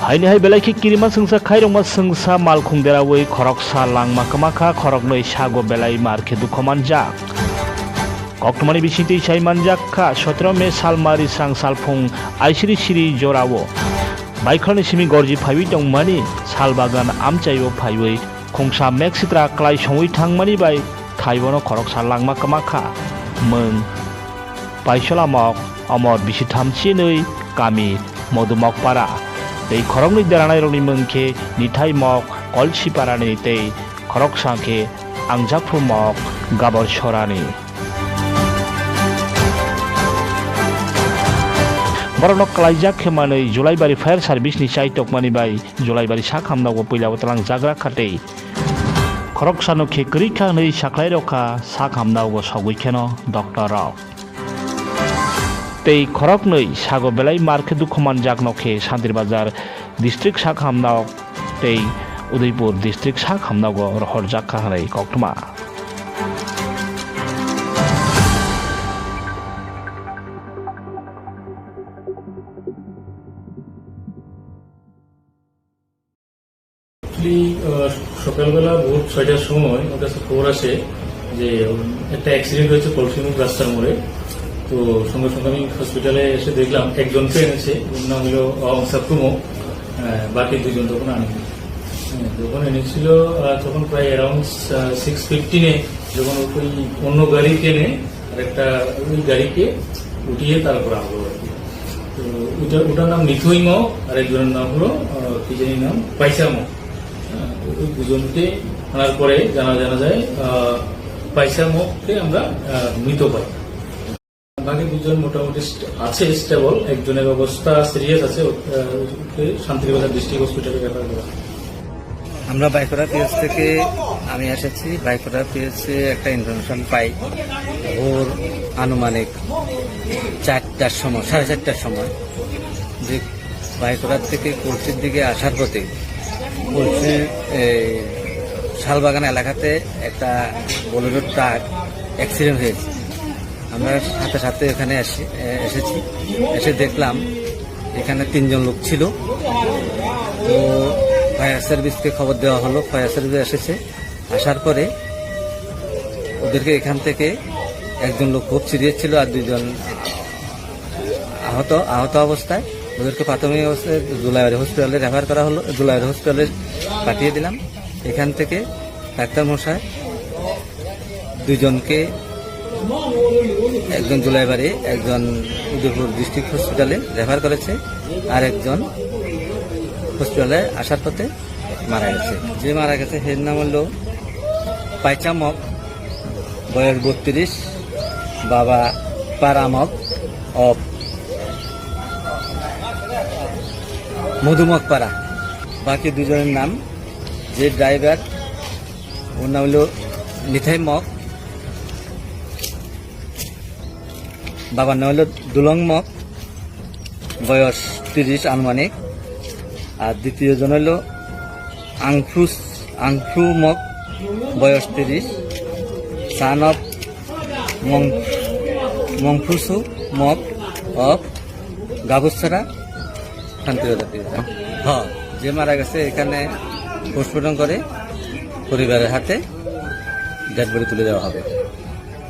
Haini hai belai ki kirima sengsa khairongma sengsa malkhung derawui khoroksa langma kamaka khoroknoi sago belai marke dukomanjak. Koktumani bisiti sai manjakka 17 Mei salmari sang salphung aisiri siri jorawo. Baikhani simi gorji phaiwi tongmani salbagan amchaiwo phaiwi khongsa meksitra klai songwi thangmani bai thaibono khoroksa langma kamaka mung paisolamok amor bisithamchinoi kami modumok para. Tei khorok ni deranai roni mungke nitai mok kolsi parani tei khorok sangke angjapru mok gabor sorani. Borok kalaijak kemanoi Julaibari Fire Service ni sai tokmani bai Julaibari sakhamnago poilao talang jagra khatei. Khorok sano khe krika nei saklai roka sakhamnago sogui kheno Dr. Rao. Tei khorok nei sago belai marke dukoman jak nokhe Santirbazar district sakhamnao tei Udaipur district sakhamnago rohor jak khanai koktuma. সকালবেলা ভোর ৬টার সময় ওর কাছে খবর আসে যে একটা accident হয়েছে কলসিমুখ রাস্তার মোড়ে। তো সঙ্গে সঙ্গে আমি হসপিটালে এসে দেখলাম একজনকে এনেছে, ওর নাম হলো সাপ্রুমো, বাকি দুজন তখন আনেনি। যখন এনেছিল তখন প্রায় অ্যারাউন্ড 6:15 যখন ওই অন্য গাড়ি কেনে আর একটা ওই গাড়িকে উঠিয়ে তারপর আনলো আর কি। তো ওটার নাম মিথুইমো আর একজনের নাম হলো কি জানি নাম পাইসামো। ওই দুজনকে আনার পরে জানা যায় পাইসামোকে আমরা মৃত পাই। বাকি দুজন মোটামুটি আছে স্টেবল, একজনের অবস্থা সিরিয়াস আছে, ওকে শান্তিবাজার ডিস্ট্রিক্ট হসপিটালে রেফার করা। আমরা বাইকোড়া পিএস থেকে আমি এসেছি। বাইকোড়া পিএসে একটা ইনফরমেশন পাই ভোর আনুমানিক 4টার সময়, 4:30টার সময়, যে বাইকোড়ার থেকে কলসির দিকে আসার পথে কলসির শালবাগান এলাকাতে একটা বোলেরো ট্রাক অ্যাক্সিডেন্ট হয়েছে। আমরা সাথে সাথে এখানে এসেছি, এসে দেখলাম এখানে 3 জন লোক ছিল। তো ফায়ার সার্ভিসকে খবর দেওয়া হলো, ফায়ার সার্ভিস এসেছে। আসার পরে ওদেরকে এখান থেকে একজন লোক খুব সিরিয়াস ছিল আর 2 জন আহত অবস্থায়। ওদেরকে প্রাথমিক অবস্থায় জুলাইবাড়ি হসপিটালে রেফার করা হলো, জুলাইবাড়ি হসপিটালে পাঠিয়ে দিলাম। এখান থেকে ডাক্তার মশাই 2 জনকে, একজন জুলাইবাড়ি, একজন উদয়পুর ডিস্ট্রিক্ট হসপিটালে রেফার করেছে, আর একজন হসপিটালে আসার পথে মারা গেছে। যে মারা গেছে এর নাম হলো পাইচামক, বয়স 32, বাবা পারামক অফ মধুমক পাড়া। বাকি 2 জনের নাম, যে ড্রাইভার ওর নাম হলো নিথাই মক, বাবার নাম হলো দুলং মক, বয়স 30 আনুমানিক। আর দ্বিতীয় জন হলো আংফ্রু মক, বয়স 30, son of Mongphusu Mok of Gabuchhara Shantibazar. হ্যাঁ, যে মারা গেছে এখানে পোস্টমর্টম করে পরিবারের হাতে ডেড বডি তুলে দেওয়া হবে।